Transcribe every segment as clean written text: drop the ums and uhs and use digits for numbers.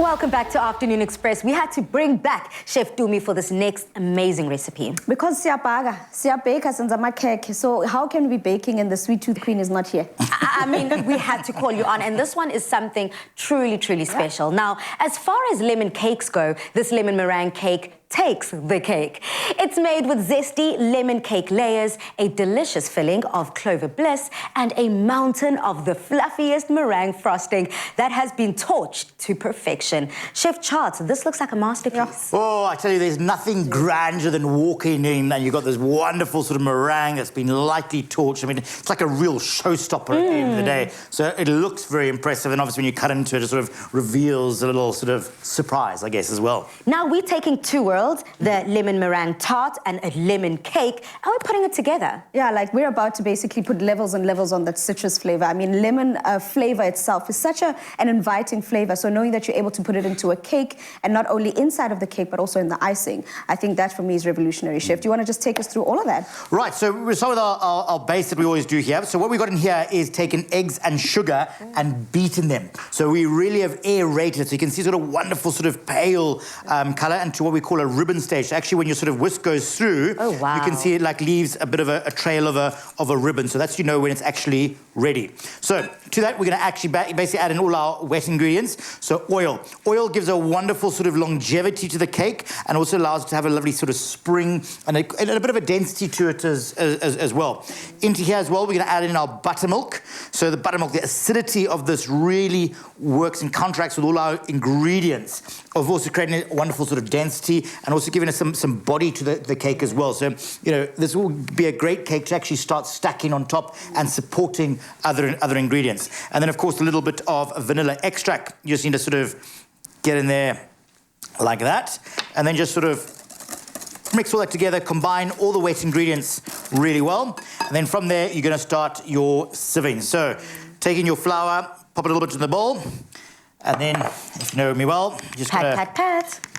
Welcome back to Afternoon Express. We had to bring back Chef Dumi for this next amazing recipe. Because siyabheka senza amakhekhe, so how can we be baking and the sweet tooth queen is not here? I mean, we had to call you on, and this one is something truly, truly special. Now, as far as lemon cakes go, this lemon meringue cake takes the cake. It's made with zesty lemon cake layers, a delicious filling of clover bliss, and a mountain of the fluffiest meringue frosting that has been torched to perfection. Chef Charts, this looks like a masterpiece. Oh, I tell you, there's nothing grander than walking in and you've got this wonderful sort of meringue that's been lightly torched. I mean, it's like a real showstopper at the end of the day. So it looks very impressive, and obviously when you cut into it, it sort of reveals a little sort of surprise, I guess, as well. Now we're taking two worlds, the lemon meringue tart and a lemon cake, and we're putting it together. Yeah, like we're about to basically put levels and levels on that citrus flavor. I mean, lemon flavor itself is such an inviting flavor, so knowing that you're able to put it into a cake, and not only inside of the cake, but also in the icing, I think that for me is revolutionary. Chef, do you want to just take us through all of that? Right, so we'll start with our base that we always do here. So what we've got in here is taken eggs and sugar and beaten them. So we really have aerated, so you can see sort of wonderful sort of pale colour, and to what we call a ribbon stage. So actually, when your sort of whisk goes through, oh, wow, you can see it like leaves a bit of a trail of a ribbon. So that's, you know, when it's actually ready. So to that, we're going to actually basically add in all our wet ingredients. So oil. Oil gives a wonderful sort of longevity to the cake, and also allows it to have a lovely sort of spring and a bit of a density to it as well. Into here as well, we're going to add in our buttermilk. So the buttermilk, the acidity of this really works and contracts with all our ingredients, of also creating a wonderful sort of density and also giving us some body to the cake as well. So, you know, this will be a great cake to actually start stacking on top and supporting other ingredients. And then, of course, a little bit of vanilla extract. You just need to sort of get in there like that, and then just sort of mix all that together, combine all the wet ingredients really well, and then from there, you're going to start your sieving. So, taking your flour, pop it a little bit in the bowl, and then, if you know me well, just pat.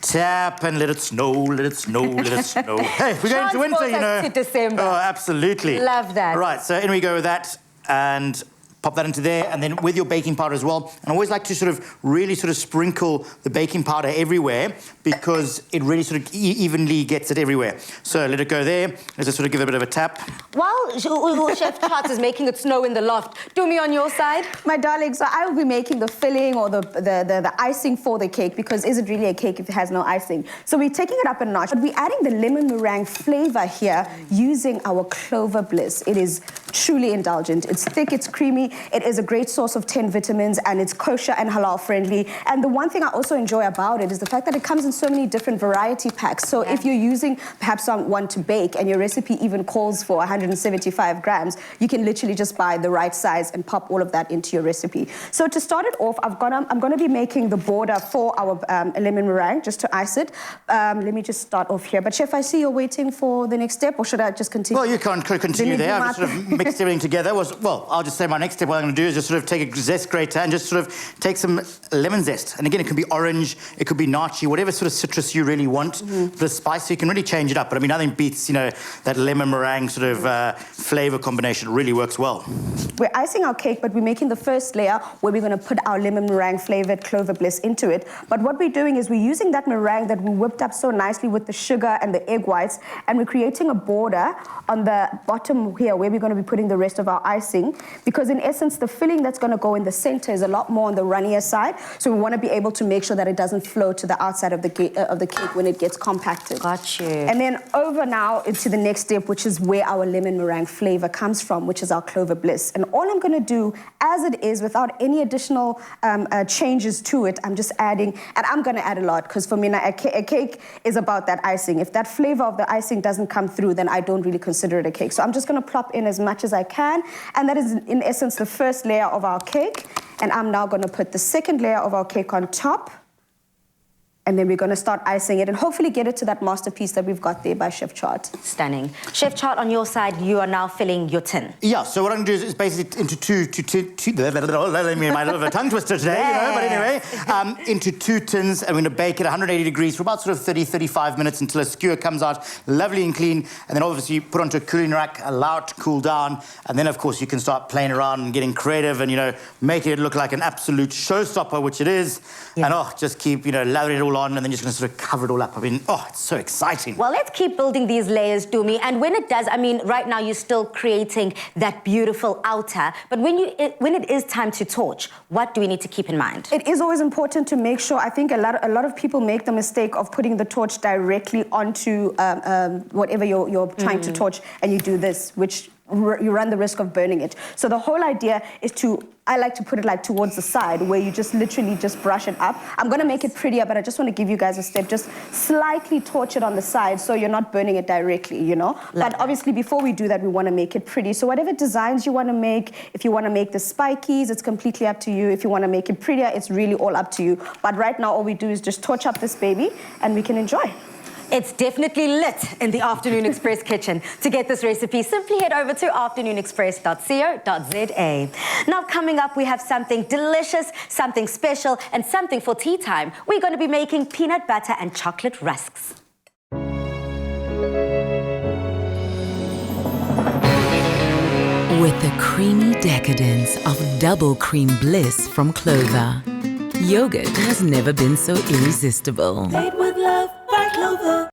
Tap and let it snow, let it snow, let it snow. Hey, we're going to winter, you know. To December. Oh, absolutely. Love that. Right, so in we go with that, and pop that into there, and then with your baking powder as well. And I always like to sort of really sort of sprinkle the baking powder everywhere, because it really sort of evenly gets it everywhere. So let it go there. Let's just sort of give it a bit of a tap. While Chef Charts is making it snow in the loft, do me on your side. My darling, so I will be making the filling or the icing for the cake, because is it really a cake if it has no icing? So we're taking it up a notch, but we're adding the lemon meringue flavor here using our clover bliss. It is truly indulgent. It's thick, it's creamy, it is a great source of 10 vitamins, and it's kosher and halal friendly. And the one thing I also enjoy about it is the fact that it comes in so many different variety packs. So if you're using perhaps one to bake and your recipe even calls for 175 grams, you can literally just buy the right size and pop all of that into your recipe. So to start it off, I'm gonna be making the border for our lemon meringue, just to ice it. Let me just start off here. But Chef, I see you're waiting for the next step, or should I just continue? Well, you can't continue there. I've just sort of mixed everything together. Well, I'll just say my next step, what I'm going to do is just sort of take a zest grater and just sort of take some lemon zest. And again, it could be orange, it could be nachi, whatever sort of citrus you really want. The spice, so you can really change it up. But I mean, nothing beats, you know, that lemon meringue sort of flavour combination. Really works well. We're icing our cake, but we're making the first layer where we're going to put our lemon meringue flavoured clover bliss into it. But what we're doing is we're using that meringue that we whipped up so nicely with the sugar and the egg whites, and we're creating a border on the bottom here where we're going to be putting the rest of our icing, because in essence, the filling that's going to go in the center is a lot more on the runnier side. So we want to be able to make sure that it doesn't flow to the outside of the cake when it gets compacted. Got you. And then over now into the next step, which is where our lemon meringue flavor comes from, which is our clover bliss. And all I'm going to do, as it is, without any additional changes to it, I'm just adding, and I'm going to add a lot, because for me, a cake is about that icing. If that flavor of the icing doesn't come through, then I don't really consider it a cake. So I'm just going to plop in as much as I can, and that is in essence the first layer of our cake. And I'm now going to put the second layer of our cake on top. And then we're going to start icing it and hopefully get it to that masterpiece that we've got there by Chef Chart. Stunning. Chef Chart, on your side, you are now filling your tin. Yeah, so what I'm going to do is basically into two let me my little tongue twister today, but anyway, into 2 tins, and we're going to bake it 180 degrees for about sort of 35 minutes until a skewer comes out lovely and clean, and then obviously you put onto a cooling rack, allow it to cool down, and then of course you can start playing around and getting creative and, making it look like an absolute showstopper, which it is, and just keep, lathering it all on, and then just going to sort of cover it all up. I mean, it's so exciting. Well, let's keep building these layers, Dumi. And when it does, right now you're still creating that beautiful outer, but when it is time to torch, what do we need to keep in mind? It is always important to make sure, I think a lot of people make the mistake of putting the torch directly onto whatever you're trying to torch, and you do this, which you run the risk of burning it. So the whole idea is I like to put it like towards the side, where you just literally just brush it up. I'm gonna make it prettier, but I just want to give you guys a step. Just slightly torch it on the side so you're not burning it directly, But obviously before we do that, we want to make it pretty. So whatever designs you want to make, if you want to make the spikies, it's completely up to you. If you want to make it prettier, it's really all up to you. But right now, all we do is just torch up this baby and we can enjoy. It's definitely lit in the Afternoon Express kitchen. To get this recipe, simply head over to afternoonexpress.co.za. Now, coming up, we have something delicious, something special, and something for tea time. We're going to be making peanut butter and chocolate rusks. With the creamy decadence of double cream bliss from Clover, yogurt has never been so irresistible. Made with love by Clover.